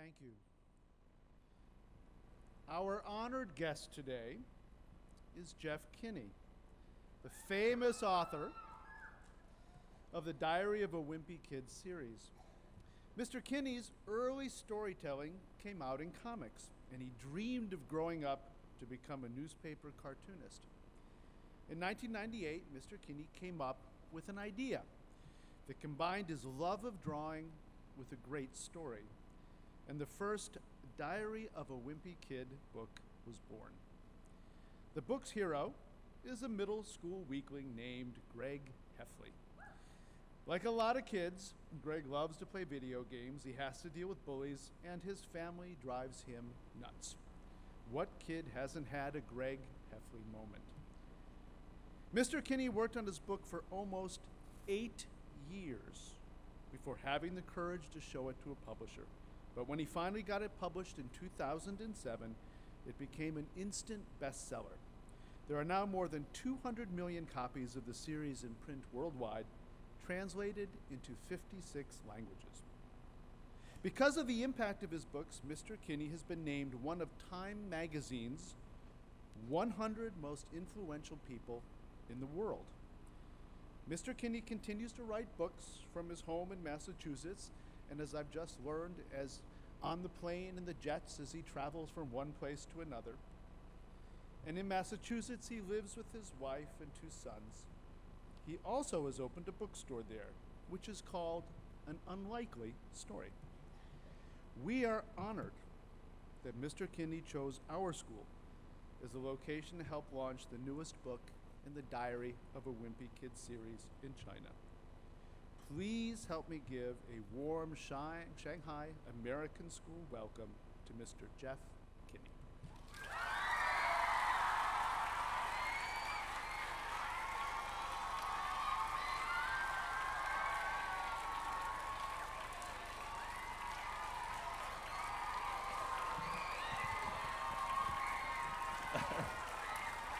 Thank you. Our honored guest today is Jeff Kinney, the famous author of the Diary of a Wimpy Kid series. Mr. Kinney's early storytelling came out in comics, and he dreamed of growing up to become a newspaper cartoonist. In 1998, Mr. Kinney came up with an idea that combined his love of drawing with a great story, and the first Diary of a Wimpy Kid book was born. The book's hero is a middle school weakling named Greg Heffley. Like a lot of kids, Greg loves to play video games, he has to deal with bullies, and his family drives him nuts. What kid hasn't had a Greg Heffley moment? Mr. Kinney worked on his book for almost 8 years before having the courage to show it to a publisher. But when he finally got it published in 2007, it became an instant bestseller. There are now more than 200 million copies of the series in print worldwide, translated into 56 languages. Because of the impact of his books, Mr. Kinney has been named one of Time magazine's 100 most influential people in the world. Mr. Kinney continues to write books from his home in Massachusetts, and as I've just learned, as on the plane and the jets as he travels from one place to another. And in Massachusetts, he lives with his wife and 2 sons. He also has opened a bookstore there, which is called An Unlikely Story. We are honored that Mr. Kinney chose our school as a location to help launch the newest book in the Diary of a Wimpy Kid series in China. Please help me give a warm Shanghai American School welcome to Mr. Jeff Kinney.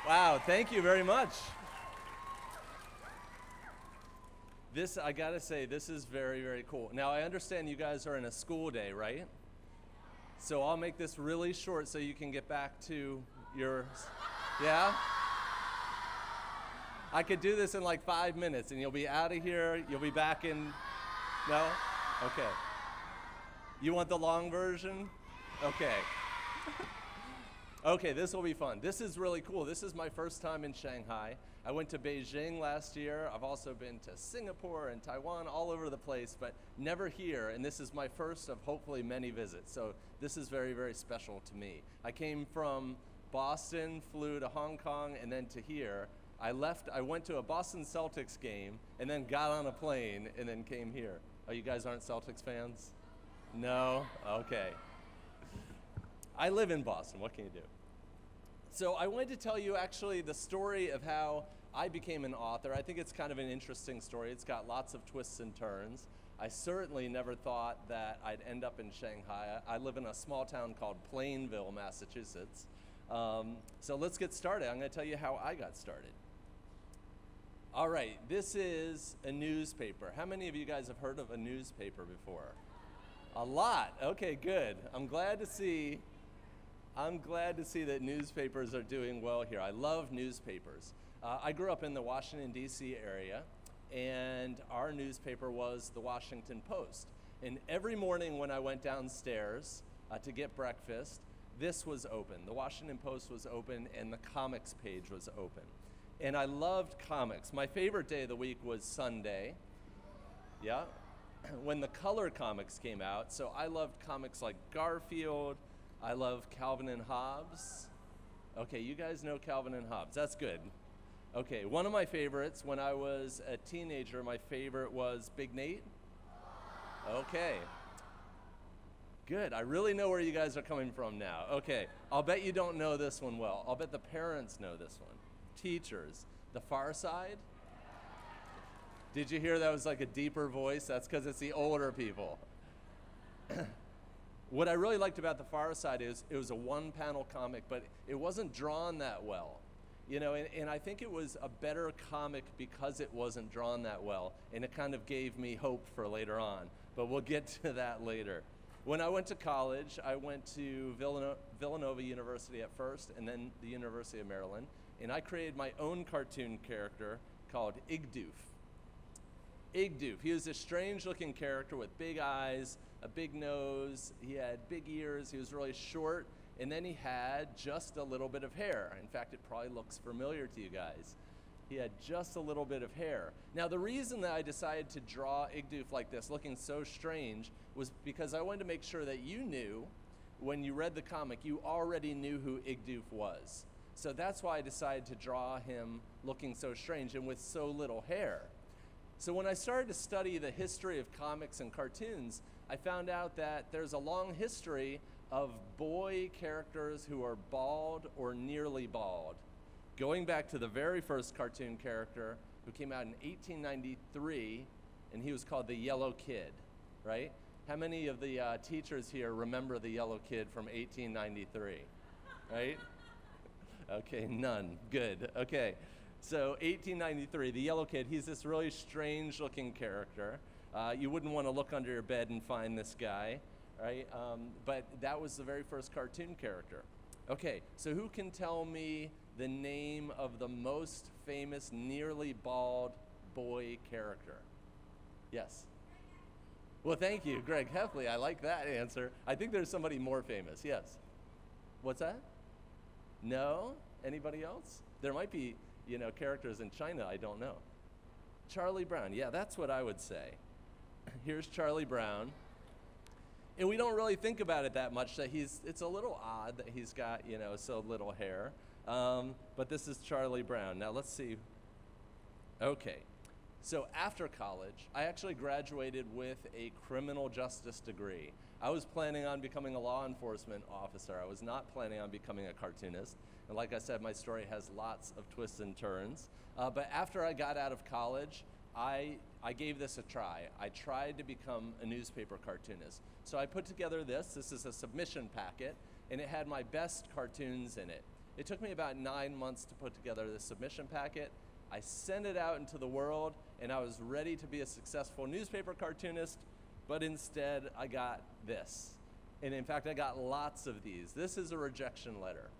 Wow, thank you very much. I gotta say, this is very, very cool. Now, I understand you guys are in a school day, right? So I'll make this really short so you can get back to your, yeah? I could do this in like 5 minutes and you'll be out of here, you'll be back in, no? Okay. You want the long version? Okay. Okay, this will be fun. This is really cool. This is my first time in Shanghai. I went to Beijing last year. I've also been to Singapore and Taiwan, all over the place, but never here. And this is my first of hopefully many visits. So this is very, very special to me. I came from Boston, flew to Hong Kong, and then to here. I went to a Boston Celtics game, and then got on a plane, and then came here. Oh, you guys aren't Celtics fans? No? Okay. I live in Boston, what can you do? So I wanted to tell you actually the story of how I became an author. I think it's kind of an interesting story. It's got lots of twists and turns. I certainly never thought that I'd end up in Shanghai. I live in a small town called Plainville, Massachusetts. So let's get started. I'm gonna tell you how I got started. All right, this is a newspaper. How many of you guys have heard of a newspaper before? A lot, okay, good. I'm glad to see that newspapers are doing well here. I love newspapers. I grew up in the Washington, D.C. area, and our newspaper was the Washington Post. And every morning when I went downstairs to get breakfast, this was open. The Washington Post was open, and the comics page was open. And I loved comics. My favorite day of the week was Sunday, yeah, when the color comics came out. So I loved comics like Garfield. I love Calvin and Hobbes. Okay, you guys know Calvin and Hobbes, that's good. Okay, one of my favorites when I was a teenager, my favorite was Big Nate. Okay, good, I really know where you guys are coming from now. Okay, I'll bet you don't know this one well. I'll bet the parents know this one. Teachers, The Far Side. Did you hear that was like a deeper voice? That's because it's the older people. What I really liked about The Far Side is it was a one-panel comic, but it wasn't drawn that well. You know, and I think it was a better comic because it wasn't drawn that well, and it kind of gave me hope for later on. But we'll get to that later. When I went to college, I went to Villanova University at first, and then the University of Maryland, and I created my own cartoon character called Igdoof. Igdoof, he was a strange-looking character with big eyes, a big nose, he had big ears, he was really short, and then he had just a little bit of hair. In fact, it probably looks familiar to you guys. He had just a little bit of hair. Now, the reason that I decided to draw Igdoof like this, looking so strange, was because I wanted to make sure that you knew, when you read the comic, you already knew who Igdoof was. So that's why I decided to draw him looking so strange and with so little hair. So when I started to study the history of comics and cartoons, I found out that there's a long history of boy characters who are bald or nearly bald. Going back to the very first cartoon character who came out in 1893, and he was called the Yellow Kid, right? How many of the teachers here remember the Yellow Kid from 1893, right? Okay, none, good, okay. So 1893, the Yellow Kid, he's this really strange looking character. You wouldn't want to look under your bed and find this guy, right? But that was the very first cartoon character. Okay, so who can tell me the name of the most famous nearly bald boy character? Yes. Well, thank you, Greg Heffley. I like that answer. I think there's somebody more famous. Yes. What's that? No? Anybody else? There might be, you know, characters in China, I don't know. Charlie Brown. Yeah, that's what I would say. Here's Charlie Brown. And we don't really think about it that much, that it's a little odd that he's got, you know, so little hair. But this is Charlie Brown. Now let's see. Okay. So after college, I actually graduated with a criminal justice degree. I was planning on becoming a law enforcement officer. I was not planning on becoming a cartoonist. And like I said, my story has lots of twists and turns. But after I got out of college, I gave this a try. I tried to become a newspaper cartoonist. So I put together this is a submission packet, and it had my best cartoons in it. It took me about 9 months to put together this submission packet. I sent it out into the world, and I was ready to be a successful newspaper cartoonist, but instead I got this. And in fact, I got lots of these. This is a rejection letter.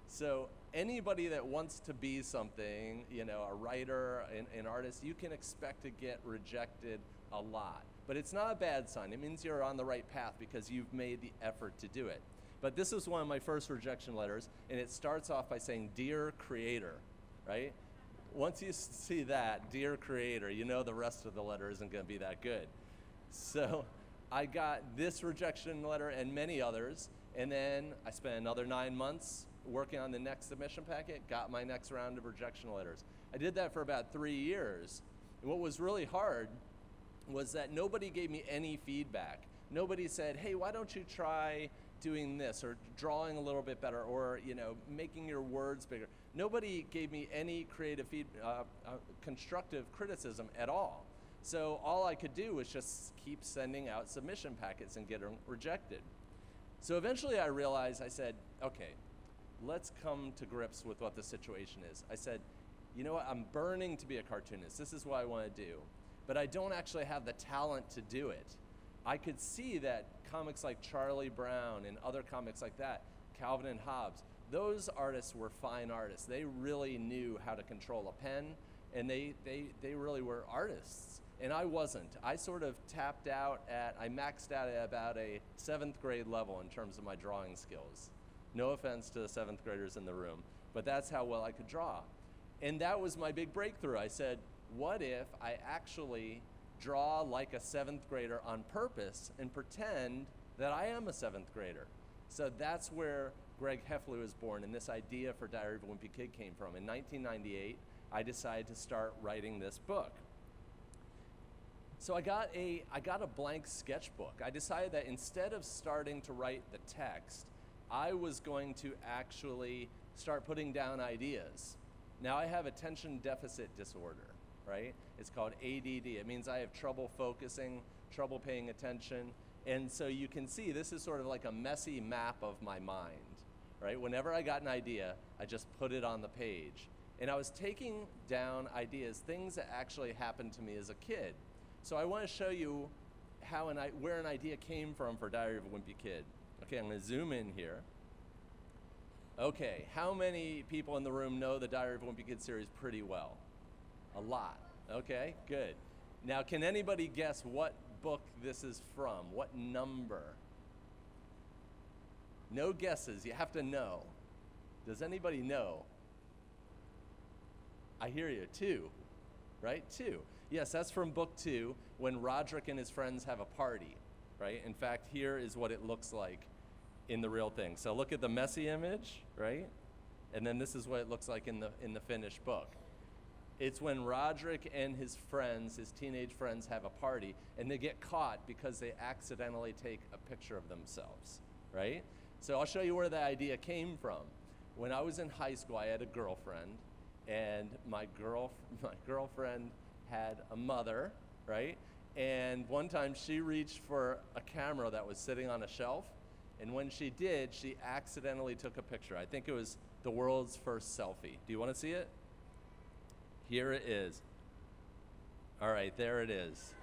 So anybody that wants to be something, you know, a writer, an artist, you can expect to get rejected a lot. But it's not a bad sign. It means you're on the right path because you've made the effort to do it. But this is one of my first rejection letters, and it starts off by saying, "Dear Creator," right? Once you see that, "Dear Creator," you know the rest of the letter isn't going to be that good. So I got this rejection letter and many others, and then I spent another 9 months working on the next submission packet, got my next round of rejection letters. I did that for about 3 years. And what was really hard was that nobody gave me any feedback. Nobody said, "Hey, why don't you try doing this, or drawing a little bit better, or, you know, making your words bigger." Nobody gave me any creative constructive criticism at all. So all I could do was just keep sending out submission packets and get them rejected. So eventually I realized, I said, okay, let's come to grips with what the situation is. I said, you know what, I'm burning to be a cartoonist. This is what I want to do. But I don't actually have the talent to do it. I could see that comics like Charlie Brown and other comics like that, Calvin and Hobbes, those artists were fine artists. They really knew how to control a pen, and they really were artists. And I wasn't. I sort of tapped out I maxed out at about a 7th grade level in terms of my drawing skills. No offense to the 7th graders in the room, but that's how well I could draw. And that was my big breakthrough. I said, what if I actually draw like a 7th grader on purpose and pretend that I am a 7th grader? So that's where Greg Heffley was born, and this idea for Diary of a Wimpy Kid came from. In 1998, I decided to start writing this book. So I got a blank sketchbook. I decided that instead of starting to write the text, I was going to actually start putting down ideas. Now I have attention deficit disorder, right? It's called ADD. It means I have trouble focusing, trouble paying attention. And so you can see this is sort of like a messy map of my mind, right? Whenever I got an idea, I just put it on the page. And I was taking down ideas, things that actually happened to me as a kid. So I want to show you where an idea came from for Diary of a Wimpy Kid. Okay, I'm going to zoom in here. Okay, how many people in the room know the Diary of a Wimpy Kid series pretty well? A lot. Okay, good. Now, can anybody guess what book this is from? What number? No guesses. You have to know. Does anybody know? I hear you. 2, right? 2. Yes, that's from book 2, when Roderick and his friends have a party, right? In fact, here is what it looks like in the real thing. So look at the messy image, right? And then this is what it looks like in the finished book. It's when Roderick and his friends, his teenage friends, have a party, and they get caught because they accidentally take a picture of themselves, right? So I'll show you where the idea came from. When I was in high school, I had a girlfriend, and my girlfriend had a mother, right? And one time she reached for a camera that was sitting on a shelf, and when she did, she accidentally took a picture. I think it was the world's first selfie. Do you want to see it? Here it is. All right, there it is.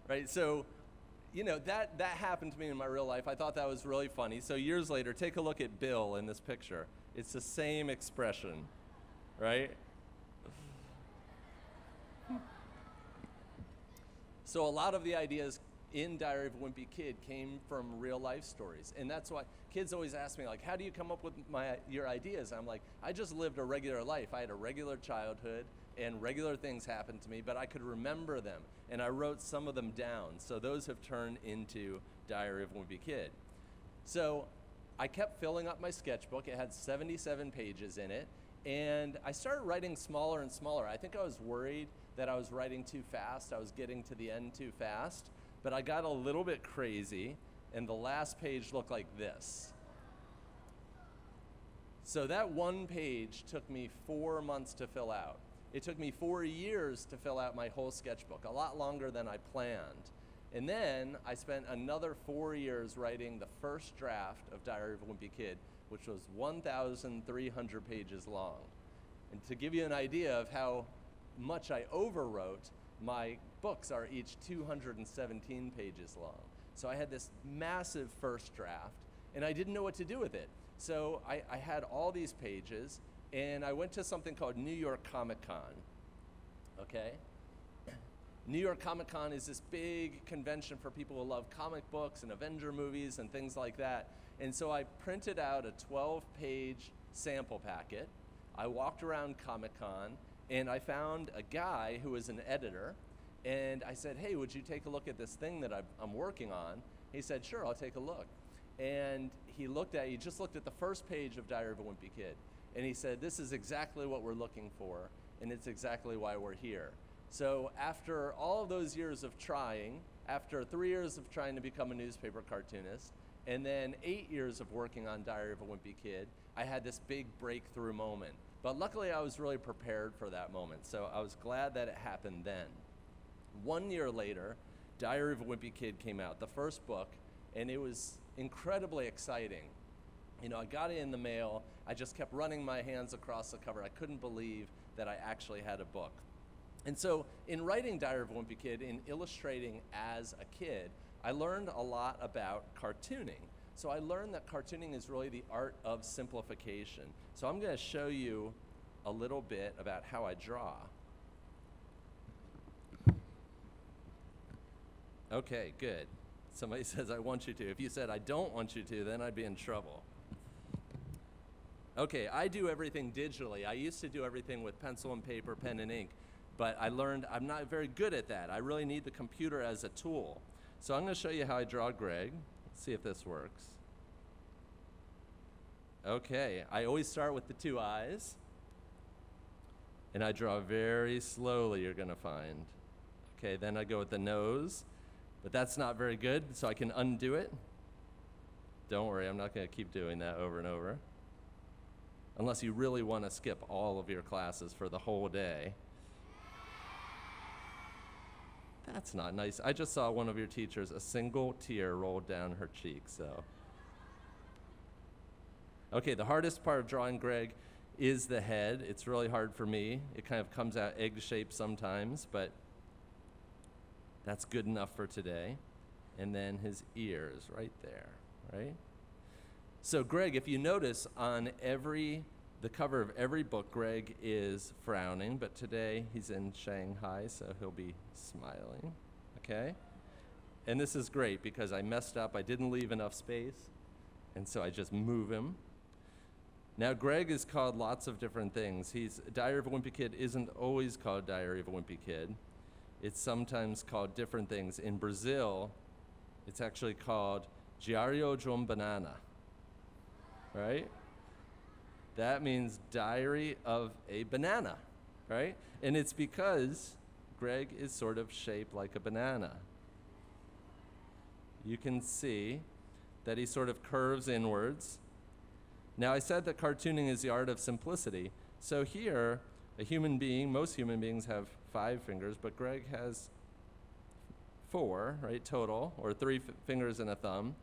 Right, so, you know, that happened to me in my real life. I thought that was really funny. So years later, take a look at Bill in this picture. It's the same expression, right? So a lot of the ideas in Diary of a Wimpy Kid came from real life stories. And that's why kids always ask me, like, how do you come up with your ideas? I'm like, I just lived a regular life. I had a regular childhood, and regular things happened to me, but I could remember them. And I wrote some of them down. So those have turned into Diary of a Wimpy Kid. So I kept filling up my sketchbook. It had 77 pages in it. And I started writing smaller and smaller. I think I was worried that I was writing too fast. I was getting to the end too fast. But I got a little bit crazy, and the last page looked like this. So that one page took me 4 months to fill out. It took me 4 years to fill out my whole sketchbook, a lot longer than I planned. And then I spent another 4 years writing the first draft of Diary of a Wimpy Kid, which was 1,300 pages long. And to give you an idea of how much I overwrote, my books are each 217 pages long. So I had this massive first draft, and I didn't know what to do with it. So I had all these pages, and I went to something called New York Comic Con, okay? New York Comic Con is this big convention for people who love comic books and Avenger movies and things like that. And so I printed out a 12-page sample packet. I walked around Comic Con, and I found a guy who was an editor, and I said, hey, would you take a look at this thing that I'm working on? He said, sure, I'll take a look. And he just looked at the first page of Diary of a Wimpy Kid, and he said, this is exactly what we're looking for, and it's exactly why we're here. So after all of those years of trying, after 3 years of trying to become a newspaper cartoonist, and then 8 years of working on Diary of a Wimpy Kid, I had this big breakthrough moment. But luckily, I was really prepared for that moment, so I was glad that it happened then. 1 year later, Diary of a Wimpy Kid came out, the first book, and it was incredibly exciting. You know, I got it in the mail. I just kept running my hands across the cover. I couldn't believe that I actually had a book. And so in writing Diary of a Wimpy Kid, in illustrating as a kid, I learned a lot about cartooning. So I learned that cartooning is really the art of simplification. So I'm going to show you a little bit about how I draw. Okay, good. Somebody says, I want you to. If you said, I don't want you to, then I'd be in trouble. Okay, I do everything digitally. I used to do everything with pencil and paper, pen and ink, but I learned I'm not very good at that. I really need the computer as a tool. So I'm going to show you how I draw Greg. Let's see if this works. Okay, I always start with the 2 eyes, and I draw very slowly, you're going to find. Okay, then I go with the nose. But that's not very good, so I can undo it. Don't worry, I'm not going to keep doing that over and over. Unless you really want to skip all of your classes for the whole day. That's not nice. I just saw one of your teachers, a single tear rolled down her cheek, so. Okay, the hardest part of drawing Greg is the head. It's really hard for me. It kind of comes out egg-shaped sometimes, but That's good enough for today. And then his ears right there, right? So Greg, if you notice on the cover of every book, Greg is frowning, but today he's in Shanghai, so he'll be smiling, okay? And this is great because I messed up. I didn't leave enough space, and so I just move him. Now, Greg is called lots of different things. Diary of a Wimpy Kid isn't always called Diary of a Wimpy Kid. It's sometimes called different things. In Brazil, it's actually called Diário de Banana, right? That means Diary of a Banana, right? And it's because Greg is sort of shaped like a banana. You can see that he sort of curves inwards. Now, I said that cartooning is the art of simplicity. So here, most human beings have 5 fingers, but Greg has 4, right, total, or 3 fingers and a thumb.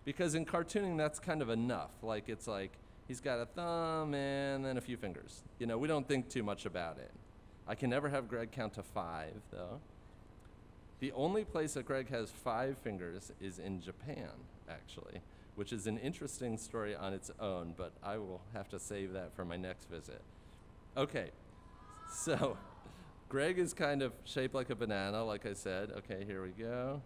Because in cartooning, that's kind of enough. It's like he's got a thumb and then a few fingers. We don't think too much about it. I can never have Greg count to 5, though. The only place that Greg has 5 fingers is in Japan, actually, which is an interesting story on its own, but I will have to save that for my next visit. Okay, so Greg is kind of shaped like a banana, like I said. Okay, here we go.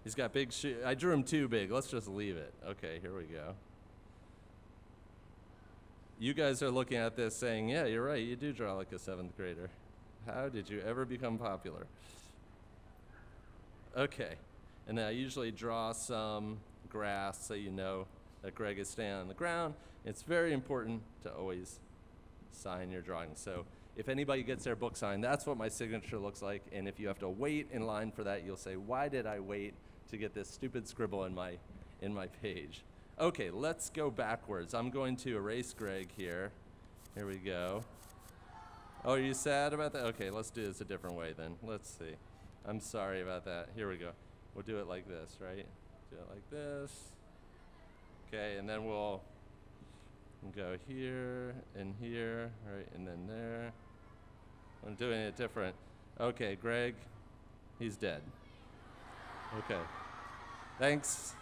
He's got big shoes. I drew him too big. Let's just leave it. Okay, here we go. You guys are looking at this saying, yeah, you're right, you do draw like a 7th grader. How did you ever become popular? Okay, and then I usually draw some grass so you know that Greg is staying on the ground. It's very important to always sign your drawing. So if anybody gets their book signed, that's what my signature looks like. And if you have to wait in line for that, you'll say, why did I wait to get this stupid scribble in my page? Okay, let's go backwards. I'm going to erase Greg here. Here we go. Oh, are you sad about that? Okay, let's do this a different way then. Let's see. I'm sorry about that. Here we go. We'll do it like this, right? Do it like this. Okay, and then we'll go here and here, right, and then there. I'm doing it different. Okay, Greg, he's dead. Okay. Thanks.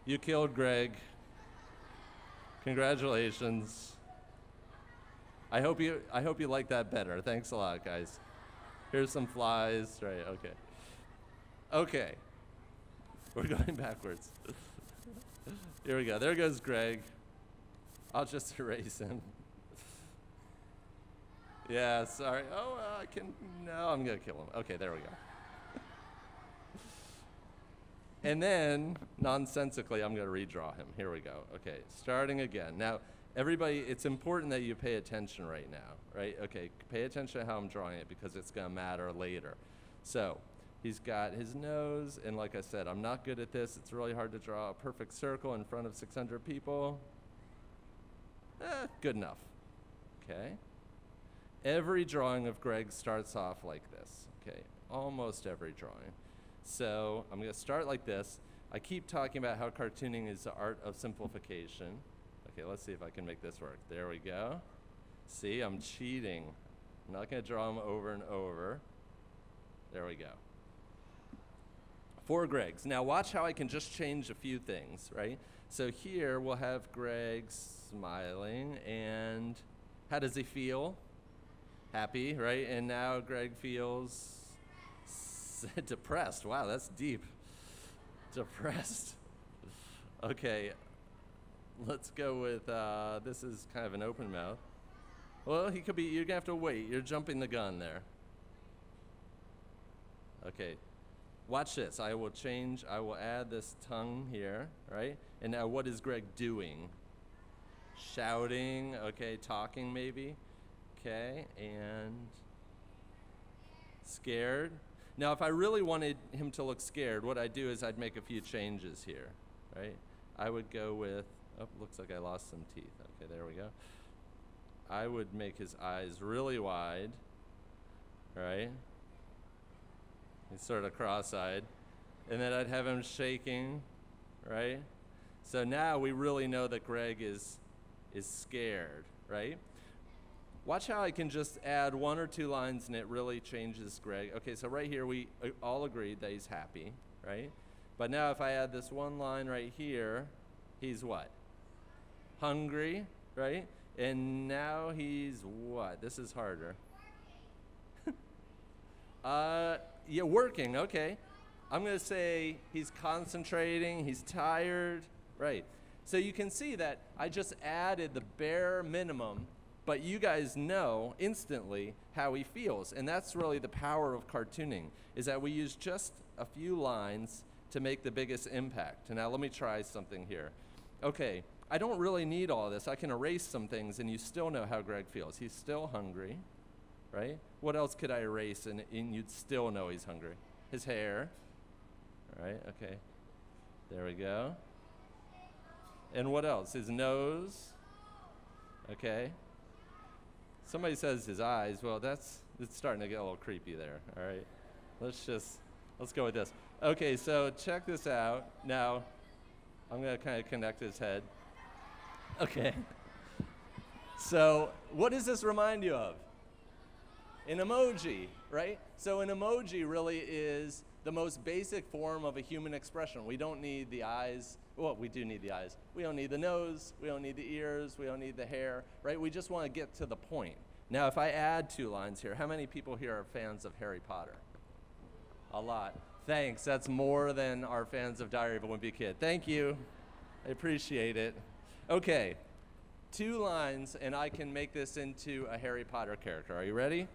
You killed Greg. Congratulations. I hope you like that better. Thanks a lot, guys. Here's some flies. Right, okay. Okay. We're going backwards. Here we go. There goes Greg. I'll just erase him. Yeah, sorry. Oh, no, I'm going to kill him. Okay, there we go. And then, nonsensically, I'm going to redraw him. Here we go. Okay, starting again. Now, everybody, it's important that you pay attention right now, right? Okay, pay attention to how I'm drawing it because it's going to matter later. So, he's got his nose, and like I said, I'm not good at this. It's really hard to draw a perfect circle in front of 600 people. Good enough. Okay. Every drawing of Greg starts off like this. Okay, almost every drawing. So I'm going to start like this. I keep talking about how cartooning is the art of simplification. Okay, let's see if I can make this work. There we go. See, I'm cheating. I'm not going to draw them over and over. There we go. 4 Gregs. Now watch how I can just change a few things, right? So here we'll have Greg smiling, and how does he feel? Happy, right? And now Greg feels depressed. Wow, that's deep. Depressed. Okay, let's go with, this is kind of an open mouth. Well, he could be, you're gonna have to wait. You're jumping the gun there. Okay, watch this. I will add this tongue here, right? And now what is Greg doing? Shouting, okay, talking maybe. Okay, and scared. Now, if I really wanted him to look scared, what I'd do is I'd make a few changes here, right? I would go with, oh, looks like I lost some teeth. Okay, there we go. I would make his eyes really wide, right? He's sort of cross-eyed. And then I'd have him shaking, right? So now we really know that Greg is scared, right? Watch how I can just add 1 or 2 lines and it really changes Greg. Okay, so right here we all agreed that he's happy, right? But now if I add this 1 line right here, he's what? Hungry, right? And now he's what? This is harder. Yeah, working, okay. I'm gonna say he's concentrating, he's tired, right. So you can see that I just added the bare minimum, but you guys know instantly how he feels. And that's really the power of cartooning, is that we use just a few lines to make the biggest impact. And now let me try something here. Okay, I don't really need all this. I can erase some things and you still know how Greg feels. He's still hungry, right? What else could I erase and you'd still know he's hungry? His hair, right? Okay, there we go. And what else? His nose, okay. Somebody says his eyes. Well, it's starting to get a little creepy there, all right? Let's go with this. Okay, so check this out. Now, I'm gonna kind of connect his head. Okay. So, what does this remind you of? An emoji, right? So an emoji really is the most basic form of a human expression. We don't need the eyes. Well, we do need the eyes. We don't need the nose. We don't need the ears. We don't need the hair, right? We just want to get to the point. Now, if I add 2 lines here, how many people here are fans of Harry Potter? A lot. Thanks. That's more than our fans of Diary of a Wimpy Kid. Thank you. I appreciate it. Okay. 2 lines, and I can make this into a Harry Potter character. Are you ready?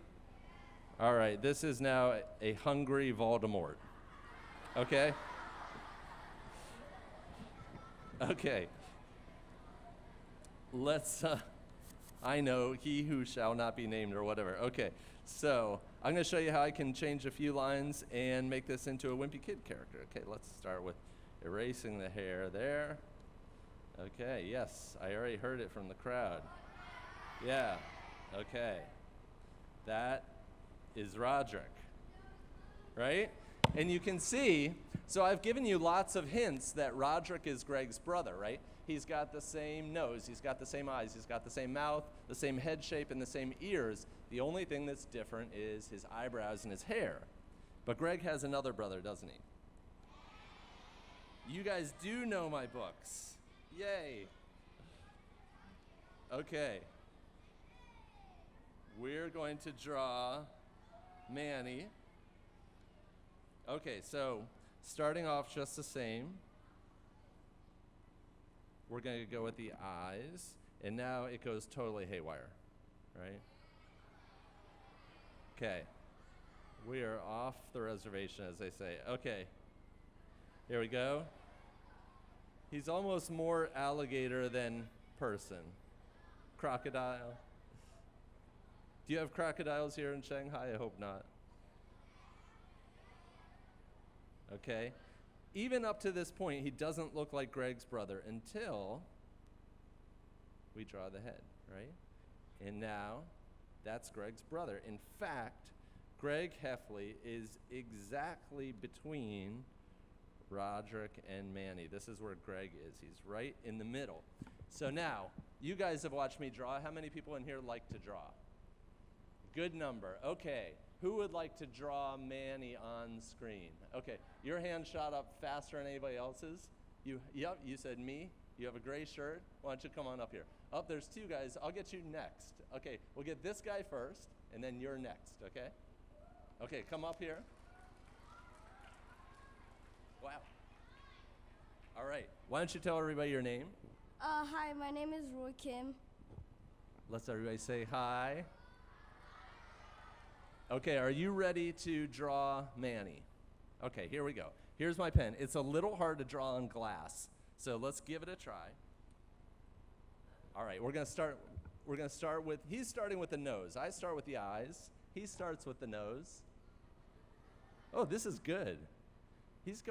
All right, this is now a hungry Voldemort. Okay? Okay. Let's, I know, he who shall not be named or whatever. Okay, so I'm going to show you how I can change a few lines and make this into a Wimpy Kid character. Okay, let's start with erasing the hair there. Okay, yes, I already heard it from the crowd. Yeah, okay. That is Roderick, right? And you can see, so I've given you lots of hints that Roderick is Greg's brother, right? He's got the same nose, he's got the same eyes, he's got the same mouth, the same head shape, and the same ears. The only thing that's different is his eyebrows and his hair. But Greg has another brother, doesn't he? You guys do know my books. Yay. Okay. We're going to draw Manny. Okay, so starting off just the same. We're going to go with the eyes, and now it goes totally haywire, right? Okay. We are off the reservation, as they say. Okay. Here we go. He's almost more alligator than person. Crocodile. Do you have crocodiles here in Shanghai? I hope not. Okay. Even up to this point, he doesn't look like Greg's brother until we draw the head, right? And now, that's Greg's brother. In fact, Greg Heffley is exactly between Roderick and Manny. This is where Greg is. He's right in the middle. So now, you guys have watched me draw. How many people in here like to draw? Good number. Okay. Who would like to draw Manny on screen? Okay. Your hand shot up faster than anybody else's. Yep, you said me. You have a gray shirt. Why don't you come on up here? Oh, there's 2 guys. I'll get you next. Okay, we'll get this guy first, and then you're next, okay? Okay, come up here. Wow. All right. Why don't you tell everybody your name? Hi, my name is Roy Kim. Let's everybody say hi. Okay, are you ready to draw Manny? Okay, here we go. Here's my pen. It's a little hard to draw on glass, so let's give it a try. All right, we're gonna start with, he's starting with the nose. I start with the eyes. He starts with the nose. Oh, this is good. He's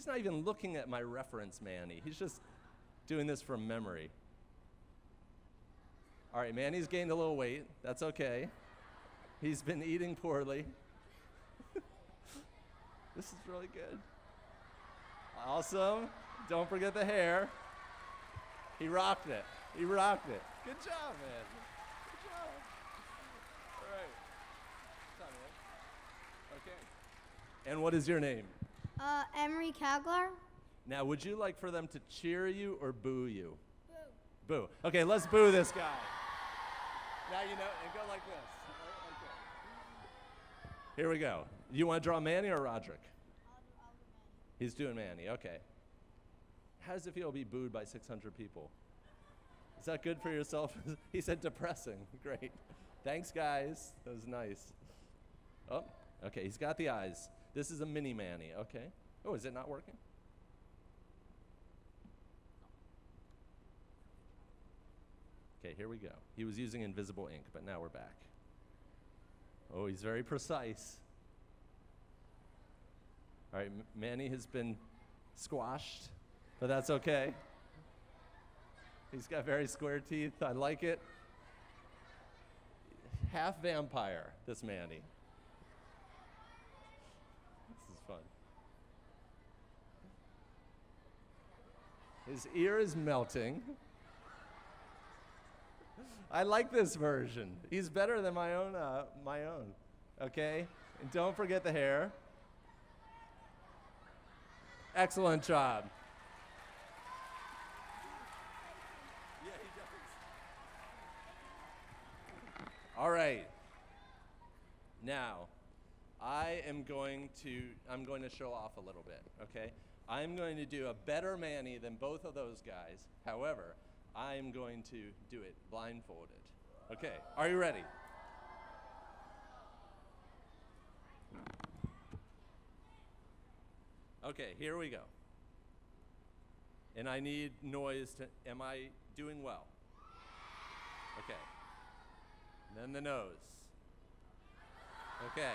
not even looking at my reference, Manny. He's just doing this from memory. All right, Manny's gained a little weight. That's okay. He's been eating poorly. This is really good. Awesome. Don't forget the hair. He rocked it. He rocked it. Good job, man. Good job. And what is your name? Emery Kagler. Now, would you like for them to cheer you or boo you? Boo. Boo. Okay, let's boo this guy. Now you know, and go like this. Okay. Here we go. You want to draw Manny or Roderick? I'll do Manny. He's doing Manny, okay. How does it feel to be booed by 600 people? Is that good for yourself? He said depressing. Great. Thanks, guys. That was nice. Oh, okay, he's got the eyes. This is a mini Manny, okay. Oh, is it not working? Okay, here we go. He was using invisible ink, but now we're back. Oh, he's very precise. All right, Manny has been squashed, but that's okay. He's got very square teeth. I like it. Half vampire, this Manny. This is fun. His ear is melting. I like this version. He's better than my own. Okay? And don't forget the hair. Excellent job. Yeah, he does. All right. Now, I'm going to show off a little bit, okay? I'm going to do a better Manny than both of those guys. However, I'm going to do it blindfolded. Okay, are you ready? Okay, here we go. And I need noise to, am I doing well? Okay. And then the nose. Okay.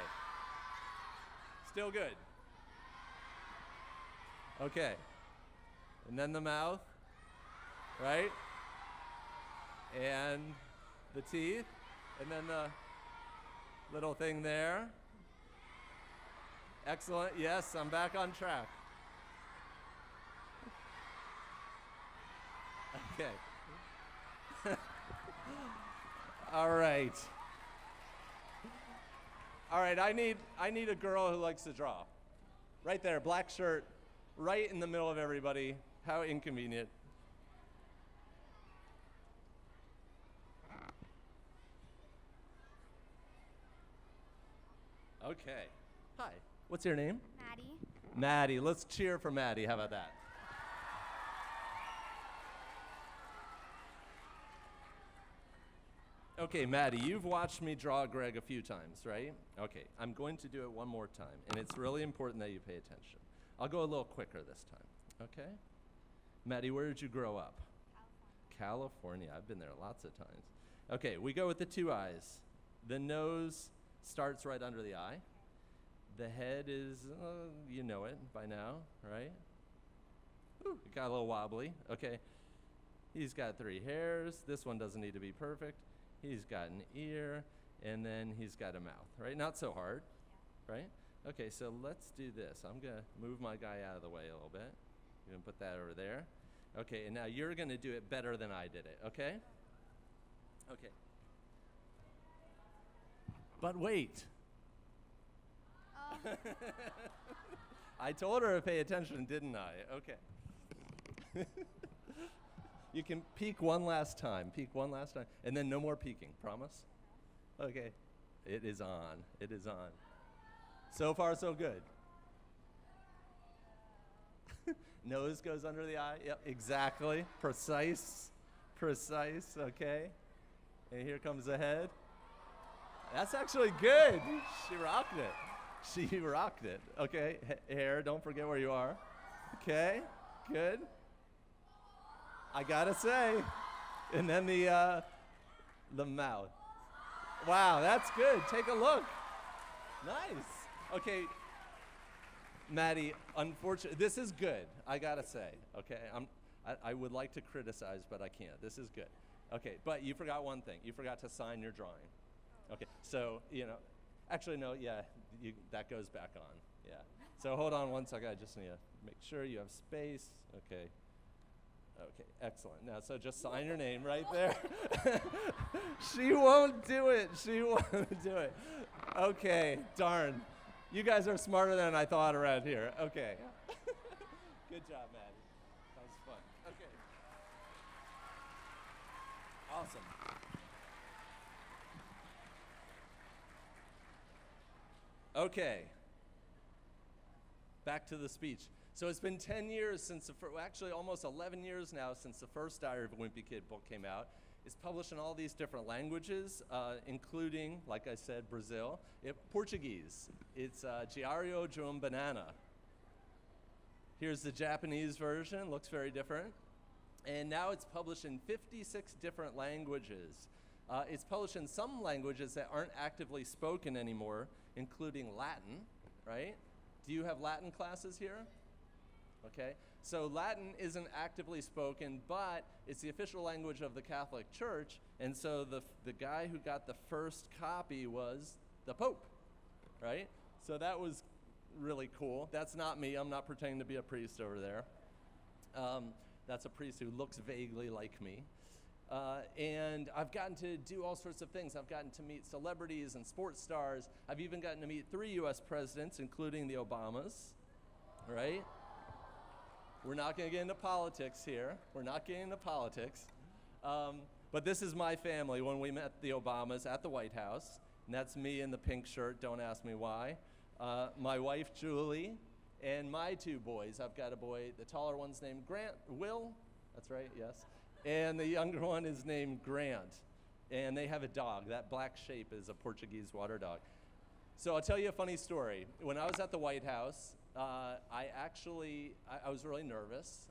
Still good. Okay. And then the mouth, right? And the teeth, and then the little thing there. Excellent, yes, I'm back on track. Okay. All right. All right, I need a girl who likes to draw. Right there, black shirt, right in the middle of everybody. How inconvenient. Okay. Hi. What's your name? Maddie. Maddie. Let's cheer for Maddie. How about that? Okay, Maddie, you've watched me draw Greg a few times, right? Okay, I'm going to do it one more time, and it's really important that you pay attention. I'll go a little quicker this time, okay? Maddie, where did you grow up? California. I've been there lots of times. Okay, we go with the two eyes. The nose starts right under the eye. The head is, you know it by now, right? Ooh, it got a little wobbly. Okay, he's got 3 hairs. This one doesn't need to be perfect. He's got an ear, and then he's got a mouth, right? Not so hard, right? Okay, so let's do this. I'm gonna move my guy out of the way a little bit. You're gonna put that over there. Okay, and now you're gonna do it better than I did it, okay? Okay. But wait. I told her to pay attention, didn't I? Okay. You can peek one last time. Peek one last time. And then no more peeking. Promise? Okay. It is on. It is on. So far, so good. Nose goes under the eye. Yep, exactly. Precise. Precise. Okay. And here comes the head. That's actually good. She rocked it. She rocked it. Okay. Hair, don't forget where you are. Okay. Good. I gotta say. And then the mouth. Wow, that's good. Take a look. Nice. Okay. Maddie, unfortunately, this is good. I gotta say. Okay. I would like to criticize, but I can't. This is good. Okay, but you forgot one thing. You forgot to sign your drawing. Okay, so, actually, no, yeah, that goes back on, yeah. So hold on one second, I just need to make sure you have space. Okay, excellent. Now, so just sign your name right there. She won't do it, she won't do it. Okay, darn. You guys are smarter than I thought around here. Okay. Good job, Maddie. That was fun. Okay. Awesome. Okay. Back to the speech. So it's been 10 years since actually almost 11 years now since the first Diary of a Wimpy Kid book came out. It's published in all these different languages, including, like I said, Brazil. Portuguese. It's Diário de Banana. Here's the Japanese version. Looks very different. And now it's published in 56 different languages. It's published in some languages that aren't actively spoken anymore, including Latin, right? Do you have Latin classes here? Okay, so Latin isn't actively spoken, but it's the official language of the Catholic Church, and so the guy who got the first copy was the Pope, right? So that was really cool. That's not me. I'm not pretending to be a priest over there. That's a priest who looks vaguely like me. And I've gotten to do all sorts of things. I've gotten to meet celebrities and sports stars. I've even gotten to meet 3 US presidents, including the Obamas, right? We're not going to get into politics here. We're not getting into politics. But this is my family when we met the Obamas at the White House. And that's me in the pink shirt. Don't ask me why. My wife, Julie, and my 2 boys. I've got a boy, the taller one's named Will. That's right, yes. And the younger one is named Grant. And they have a dog. That black shape is a Portuguese water dog. So I'll tell you a funny story. When I was at the White House, I was really nervous,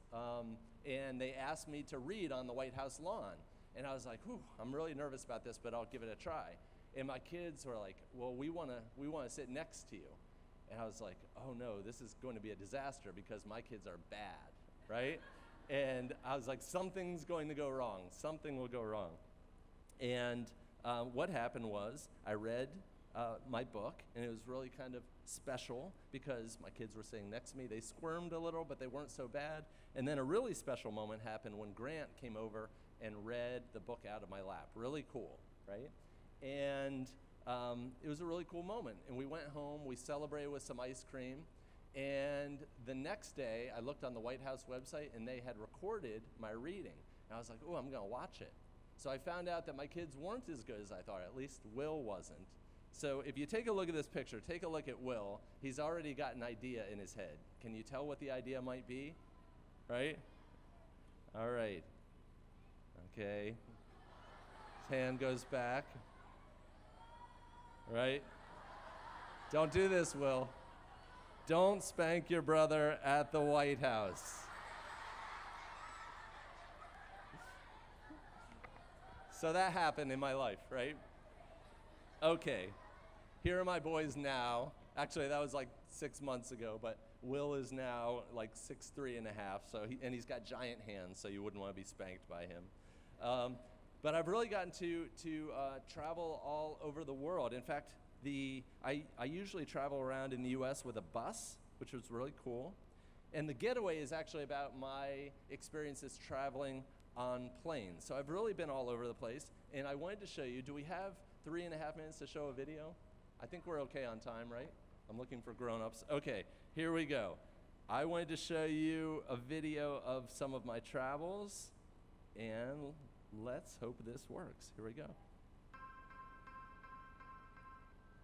and they asked me to read on the White House lawn. And I was like, whew, I'm really nervous about this, but I'll give it a try. And my kids were like, well, we want to sit next to you. And I was like, oh no, this is going to be a disaster because my kids are bad, right? And I was like, something's going to go wrong. Something will go wrong. And what happened was I read my book, and it was really kind of special because my kids were sitting next to me. They squirmed a little, but they weren't so bad. And then a really special moment happened when Grant came over and read the book out of my lap. Really cool, right? And it was a really cool moment. And we went home, we celebrated with some ice cream, and the next day I looked on the White House website and they had recorded my reading. And I was like, oh, I'm gonna watch it. So I found out that my kids weren't as good as I thought, at least Will wasn't. So if you take a look at this picture, take a look at Will. He's already got an idea in his head. Can you tell what the idea might be? Right? All right. Okay. His hand goes back. Right? Don't do this, Will. Don't spank your brother at the White House. So that happened in my life, right? Okay. Here are my boys now. Actually, that was like 6 months ago, but Will is now like 6'3 and a half, and he's got giant hands, so you wouldn't want to be spanked by him. But I've really gotten to travel all over the world. In fact, I usually travel around in the US with a bus, which was really cool. And the getaway is actually about my experiences traveling on planes. So I've really been all over the place, and I wanted to show you, do we have 3.5 minutes to show a video? I think we're okay on time, right? I'm looking for grown-ups. Okay, here we go. I wanted to show you a video of some of my travels, and let's hope this works. Here we go.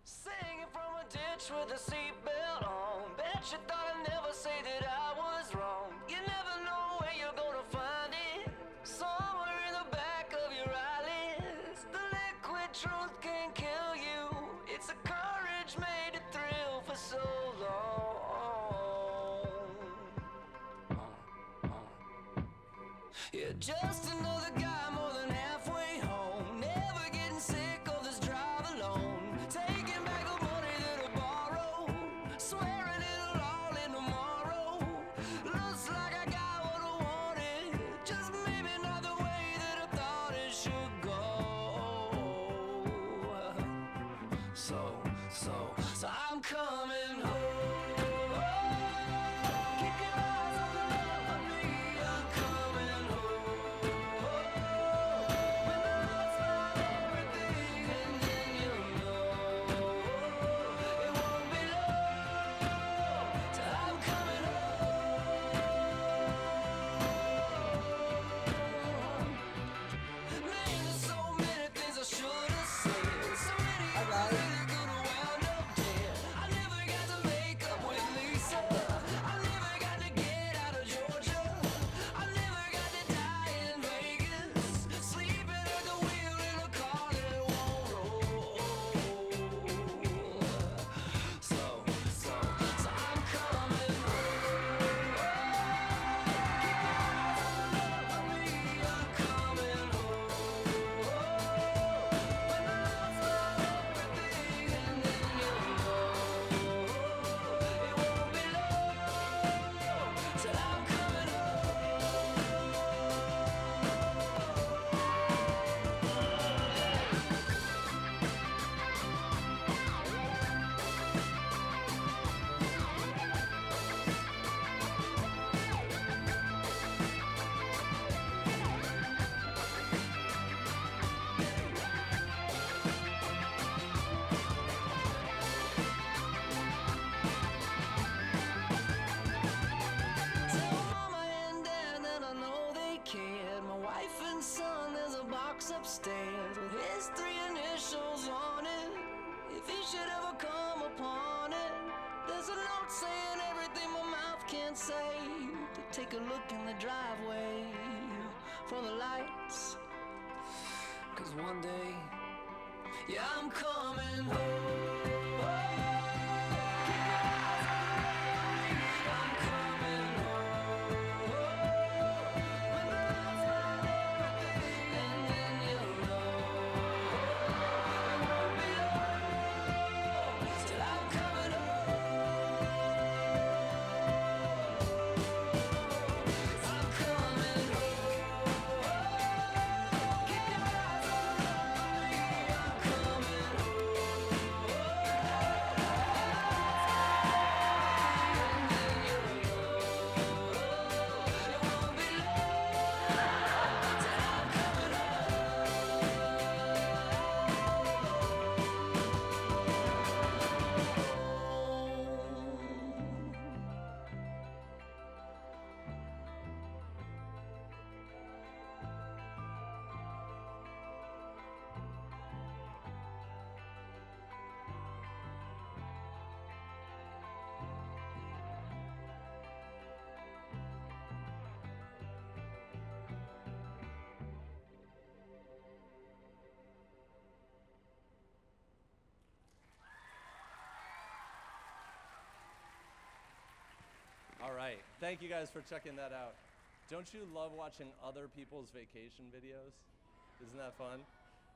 Singing from a ditch with a seatbelt on. Bet you thought I'd never say that I was wrong. You never know where you're gonna find it. Somewhere in the back of your eyelids. The liquid truth can kill you. It's a courage made to thrill for so long. You're just another guy more than halfway home. Never getting sick of this drive alone. Taking back the money that I borrowed. Swearing it'll all end tomorrow. Looks like I got what I wanted. Just maybe not the way that I thought it should go. So I'm coming home. Keep your eyes on the love for me. I'm coming home. When the lights find everything, and then you'll know it won't be long. initials on it. If he should ever come upon it, there's a note saying everything my mouth can't say. To take a look in the driveway for the lights. 'Cause one day, yeah, I'm coming home. I'm coming home. When the lights light everything, and then you'll know it won't be long till I'm coming home. I'm coming home. Keep your eyes on me. I'm coming All right, thank you guys for checking that out. Don't you love watching other people's vacation videos? Isn't that fun?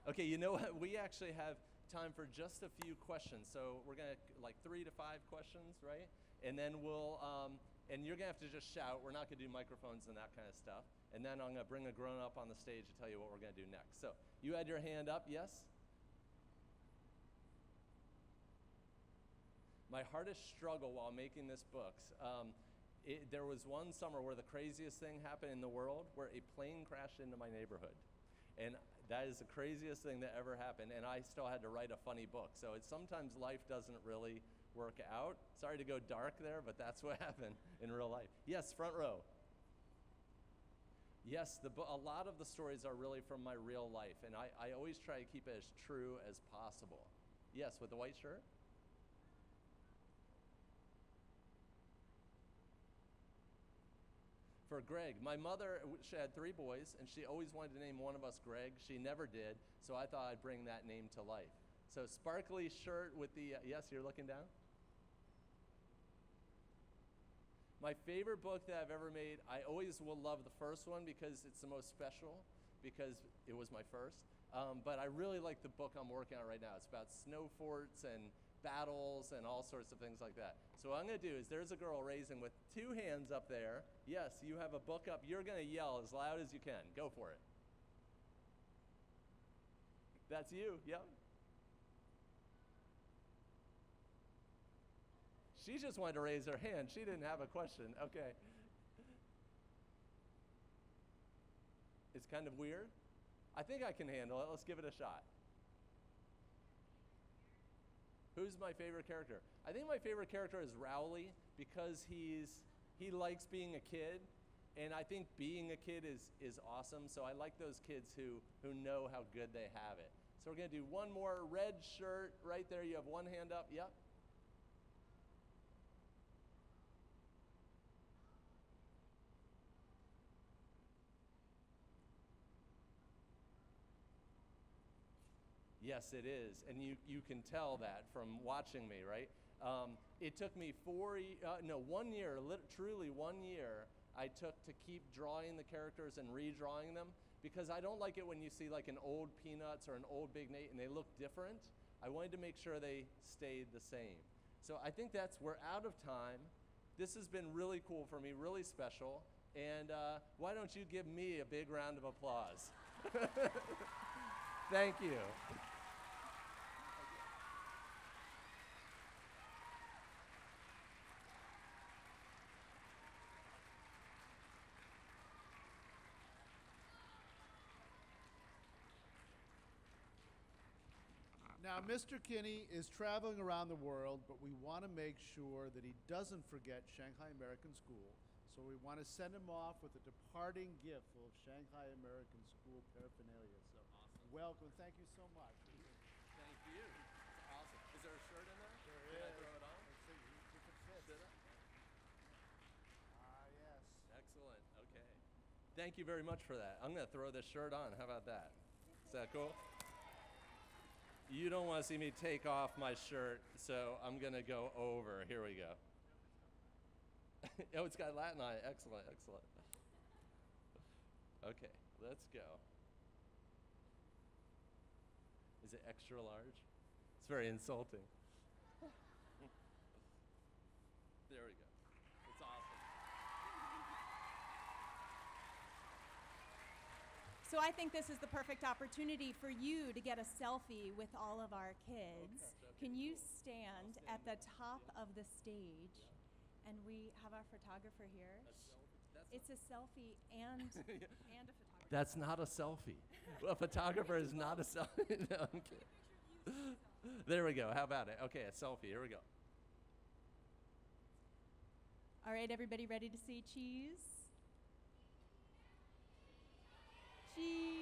Okay, you know what? We actually have time for just a few questions. So we're gonna, like 3 to 5 questions, right? And then we'll, and you're gonna have to just shout. We're not gonna do microphones and that kind of stuff. And then I'm gonna bring a grown up on the stage to tell you what we're gonna do next. So you had your hand up, yes? My hardest struggle while making this book, there was one summer where the craziest thing happened in the world, where a plane crashed into my neighborhood. And that is the craziest thing that ever happened, and I still had to write a funny book. So it's sometimes life doesn't really work out. Sorry to go dark there, but that's what happened in real life. Yes, front row. Yes, a lot of the stories are really from my real life, and I always try to keep it as true as possible. Yes, with the white shirt? For Greg, my mother, she had 3 boys, and she always wanted to name one of us Greg. She never did, so I thought I'd bring that name to life. So sparkly shirt with the, yes, you're looking down? My favorite book that I've ever made, I always will love the first one because it's the most special, because it was my first. But I really like the book I'm working on right now. It's about snow forts and battles and all sorts of things like that. So what I'm gonna do is, there's a girl raising with 2 hands up there. Yes, you have a book up. You're gonna yell as loud as you can. Go for it. That's you, yep. She just wanted to raise her hand. She didn't have a question, okay. It's kind of weird. I think I can handle it. Let's give it a shot. Who's my favorite character? I think my favorite character is Rowley, because he likes being a kid, and I think being a kid is awesome. So I like those kids who know how good they have it. So we're gonna do one more. Red shirt right there. You have one hand up. Yep. Yes, it is, and you can tell that from watching me, right? It took me 1 year, truly 1 year, I took to keep drawing the characters and redrawing them, because I don't like it when you see like an old Peanuts or an old Big Nate and they look different. I wanted to make sure they stayed the same. So I think we're out of time. This has been really cool for me, really special, and why don't you give me a big round of applause? Thank you. Now, Mr. Kinney is traveling around the world, but we want to make sure that he doesn't forget Shanghai American School. So we want to send him off with a departing gift full of Shanghai American School paraphernalia. So awesome. Welcome. Thank you so much. Thank you very much for that. I'm going to throw this shirt on. How about that? Is that cool? You don't want to see me take off my shirt, so I'm going to go over. Here we go. Oh, it's got Latin on it. Excellent, excellent. Okay, let's go. Is it extra large? It's very insulting. There we go. It's awesome. So I think this is the perfect opportunity for you to get a selfie with all of our kids. Okay, Can you cool. stand at the top of the stage? And we have our photographer here. It's a selfie and and a photographer. That's not a selfie. A photographer is not a selfie. No, I'm kidding. There we go. How about it? Okay, a selfie. Here we go. All right, everybody ready to see cheese? Cheese.